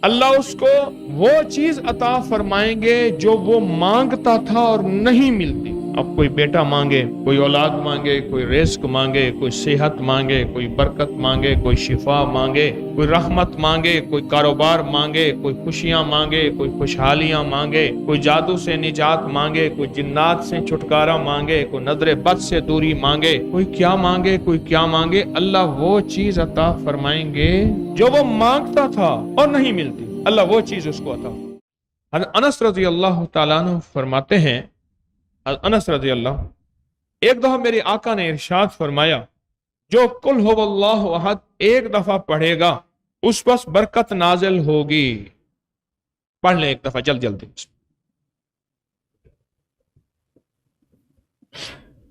اللہ اس کو وہ چیز عطا فرمائیں گے جو وہ مانگتا تھا اور نہیں ملتی. اب کوئی بیٹا مانگے، کوئی اولاد مانگے، کوئی رزق مانگے، کوئی صحت مانگے، کوئی برکت مانگے، کوئی شفا مانگے، کوئی رحمت مانگے، کوئی کاروبار مانگے، کوئی خوشیاں مانگے، کوئی خوشحالیاں مانگے، کوئی جادو سے نجات مانگے، کوئی جنات سے چھٹکارا مانگے، کوئی نظر بد سے دوری مانگے، کوئی کیا مانگے، کوئی کیا مانگے، اللہ وہ چیز عطا فرمائیں گے جو وہ مانگتا تھا اور نہیں ملتی. اللہ وہ چیز اس کو عطا. حضرت انس رضی اللہ تعالیٰ عنہ فرماتے ہیں، انس رضی اللہ، ایک دفعہ میرے آقا نے ارشاد فرمایا، جو قل هو اللہ احد ایک دفعہ پڑھے گا اس پر برکت نازل ہوگی. پڑھ لیں ایک دفعہ جلدی.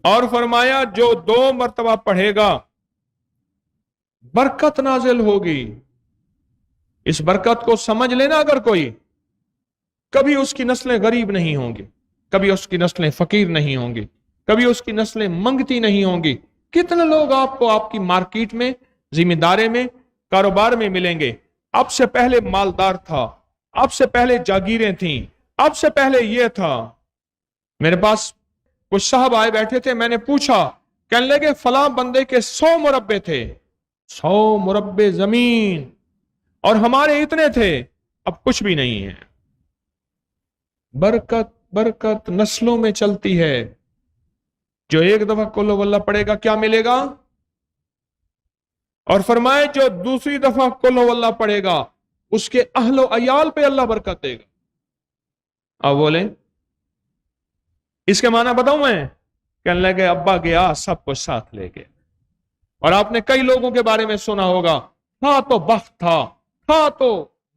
اور فرمایا جو 2 مرتبہ پڑھے گا برکت نازل ہوگی. اس برکت کو سمجھ لینا، اگر کوئی کبھی اس کی نسلیں غریب نہیں ہوں گی، کبھی اس کی نسلیں فقیر نہیں ہوں گی، کبھی اس کی نسلیں منگتی نہیں ہوں گی. کتنے لوگ آپ کو آپ کی مارکیٹ میں، ذمہ دارے میں، کاروبار میں ملیں گے، آپ سے پہلے مالدار تھا، آپ سے پہلے جاگیریں تھیں، آپ سے پہلے یہ تھا. میرے پاس کچھ صاحب آئے بیٹھے تھے، میں نے پوچھا، کہنے لگے فلاں بندے کے 100 مربے تھے، 100 مربے زمین، اور ہمارے اتنے تھے، اب کچھ بھی نہیں ہے. برکت برکت نسلوں میں چلتی ہے. جو ایک دفعہ قل ہو اللہ پڑھے گا کیا ملے گا؟ اور فرمائے جو دوسری دفعہ قل ہو اللہ پڑھے گا اس کے اہل و عیال پہ اللہ برکت دے گا. اب بولیں اس کے معنی بتاؤں میں؟ کہنے لگے ابا گیا سب کو ساتھ لے گئے. اور آپ نے کئی لوگوں کے بارے میں سنا ہوگا، تھا تو بخت تھا تو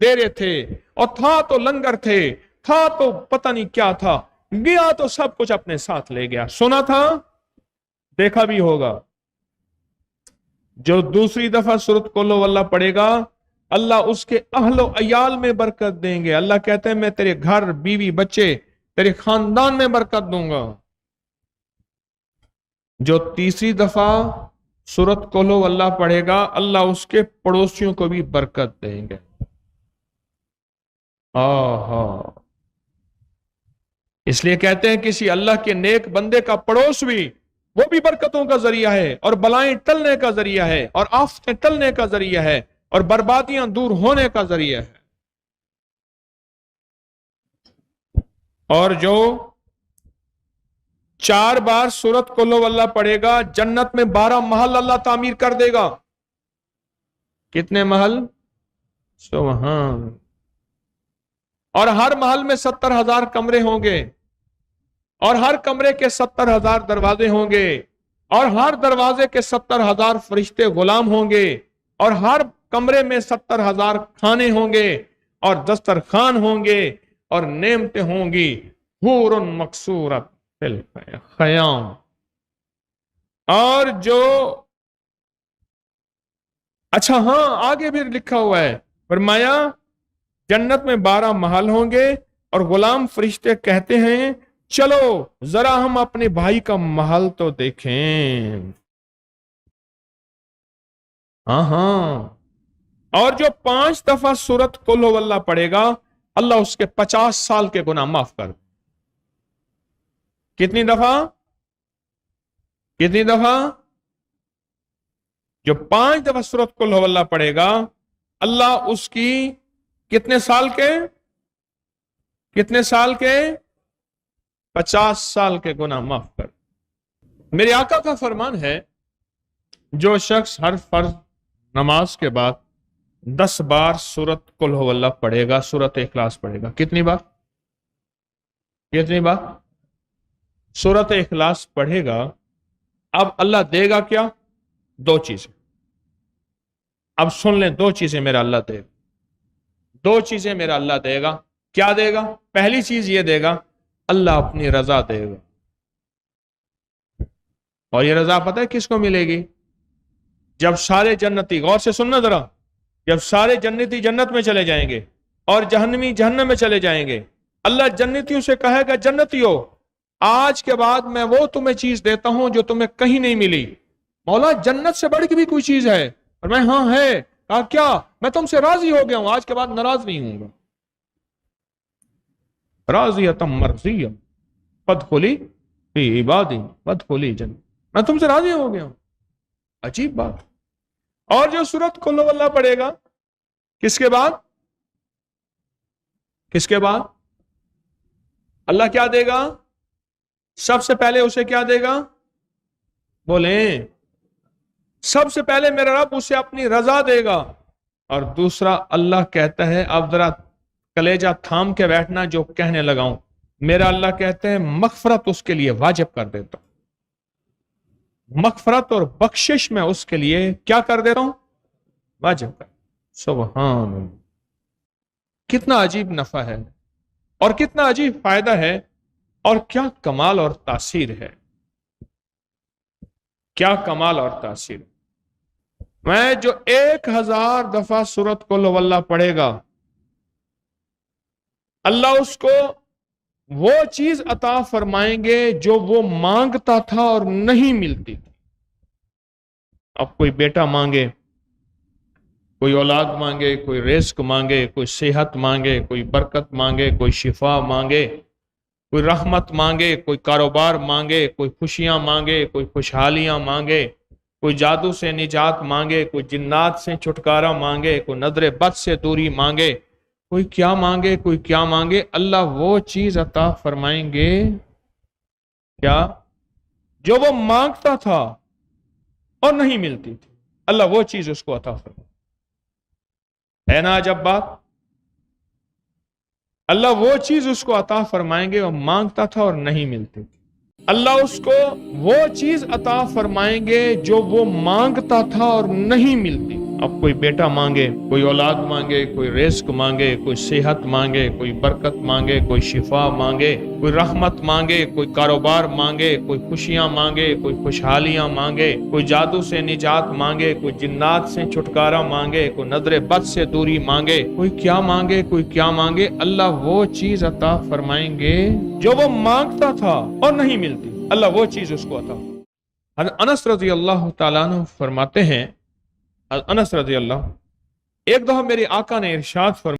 ڈیرے تھے، اور تھا تو لنگر تھے، تھا تو پتہ نہیں کیا تھا، گیا تو سب کچھ اپنے ساتھ لے گیا. سنا تھا، دیکھا بھی ہوگا. جو دوسری دفعہ سورۃ قل ہو اللہ پڑھے گا اللہ اس کے اہل و عیال میں برکت دیں گے. اللہ کہتے ہیں میں تیرے گھر، بیوی، بچے، تیرے خاندان میں برکت دوں گا. جو تیسری دفعہ سورۃ قل ہو اللہ پڑھے گا اللہ اس کے پڑوسیوں کو بھی برکت دیں گے. اس لیے کہتے ہیں کسی اللہ کے نیک بندے کا پڑوس بھی، وہ بھی برکتوں کا ذریعہ ہے، اور بلائیں ٹلنے کا ذریعہ ہے، اور آفتیں ٹلنے کا ذریعہ ہے، اور بربادیاں دور ہونے کا ذریعہ ہے. اور جو 4 بار سورۃ قل ہو اللہ پڑھے گا جنت میں 12 محل اللہ تعمیر کر دے گا. کتنے محل؟ سبحان. اور ہر محل میں 70,000 کمرے ہوں گے، اور ہر کمرے کے 70,000 دروازے ہوں گے، اور ہر دروازے کے 70,000 فرشتے غلام ہوں گے، اور ہر کمرے میں 70,000 کھانے ہوں گے، اور دسترخوان ہوں گے، اور نعمتیں ہوں گی، حور مقصورت فی الخیام. اور جو اچھا ہاں آگے بھی لکھا ہوا ہے، فرمایا جنت میں 12 محل ہوں گے، اور غلام فرشتے کہتے ہیں چلو ذرا ہم اپنے بھائی کا محل تو دیکھیں. ہاں. اور جو 5 دفعہ سورۃ قل ہو اللہ پڑھے گا اللہ اس کے 50 سال کے گناہ معاف کر. کتنی دفعہ؟ جو 5 دفعہ سورۃ قل ہو اللہ پڑھے گا اللہ اس کی کتنے سال کے 50 سال کے گناہ معاف کر. میرے آقا کا فرمان ہے جو شخص ہر فرض نماز کے بعد 10 بار سورۃ قل ہو اللہ پڑھے گا، سورۃ اخلاص پڑھے گا. کتنی بار؟ سورۃ اخلاص پڑھے گا. اب اللہ دے گا کیا؟ 2 چیزیں. اب سن لیں، 2 چیزیں میرا اللہ دے گا. 2 چیزیں میرا اللہ دے گا. کیا دے گا؟ پہلی چیز یہ دے گا اللہ اپنی رضا دے گا. اور یہ رضا پتہ ہے کس کو ملے گی؟ جب سارے جنتی، غور سے سننا ذرا، جب سارے جنتی جنت میں چلے جائیں گے اور جہنمی جہنم میں چلے جائیں گے، اللہ جنتیوں سے کہے گا جنتیوں آج کے بعد میں وہ تمہیں چیز دیتا ہوں جو تمہیں کہیں نہیں ملی. مولا جنت سے بڑھ کے بھی کوئی چیز ہے؟ اور میں ہاں ہے. کہا کیا؟ میں تم سے راضی ہو گیا ہوں، آج کے بعد ناراض نہیں ہوں گا۔ راضیۃ مرضیہ فادخلی فی عبادی وادخلی جنتی، میں تم سے راضی ہو گیا ہوں۔ عجیب بات۔ اور جو سورت قل ہو اللہ پڑھے گا کس کے بعد؟ کس کے بعد؟ اللہ کیا دے گا؟ سب سے پہلے اسے کیا دے گا؟ بولیں، سب سے پہلے میرا رب اسے اپنی رضا دے گا، اور دوسرا اللہ کہتا ہے، اب ذرا کلیجہ تھام کے بیٹھنا جو کہنے لگا ہوں، میرا اللہ کہتے ہیں مغفرت اس کے لیے واجب کر دیتا ہوں، مغفرت اور بخشش میں اس کے لیے کیا کر دیتا ہوں؟ واجب کر۔ سبحان اللہ، کتنا عجیب نفع ہے اور کتنا عجیب فائدہ ہے، اور کیا کمال اور تاثیر ہے، کیا کمال اور تاثیر۔ میں جو 1000 دفعہ سورت قل ہو اللہ پڑھے گا، اللہ اس کو وہ چیز عطا فرمائیں گے جو وہ مانگتا تھا اور نہیں ملتی تھی۔ اب کوئی بیٹا مانگے، کوئی اولاد مانگے، کوئی رزق مانگے، کوئی صحت مانگے، کوئی برکت مانگے، کوئی شفا مانگے، کوئی رحمت مانگے، کوئی کاروبار مانگے، کوئی خوشیاں مانگے، کوئی خوشحالیاں مانگے، کوئی جادو سے نجات مانگے، کوئی جنات سے چھٹکارا مانگے، کوئی نظر بد سے دوری مانگے، کوئی کیا مانگے، کوئی کیا مانگے، اللہ وہ چیز عطا فرمائیں گے کیا جو وہ مانگتا تھا اور نہیں ملتی تھی، اللہ وہ چیز اس کو عطا فرمائے۔ ہے نا عجب بات؟ اللہ وہ چیز اس کو عطا فرمائیں گے وہ مانگتا تھا اور نہیں ملتی تھی، اللہ اس کو وہ چیز عطا فرمائیں گے جو وہ مانگتا تھا اور نہیں ملتی۔ اب کوئی بیٹا مانگے، کوئی اولاد مانگے، کوئی رزق مانگے، کوئی صحت مانگے، کوئی برکت مانگے، کوئی شفا مانگے، کوئی رحمت مانگے، کوئی کاروبار مانگے، کوئی خوشیاں مانگے، کوئی خوشحالیاں مانگے، کوئی جادو سے نجات مانگے، کوئی جنات سے چھٹکارا مانگے، کوئی نظر بد سے دوری مانگے، کوئی کیا مانگے، کوئی کیا مانگے، اللہ وہ چیز عطا فرمائیں گے جو وہ مانگتا تھا اور نہیں ملتی، اللہ وہ چیز اس کو عطا۔ انس رضی اللہ تعالیٰ عنہ فرماتے ہیں، انس رضی اللہ، ایک دفعہ میرے آقا نے ارشاد فرمایا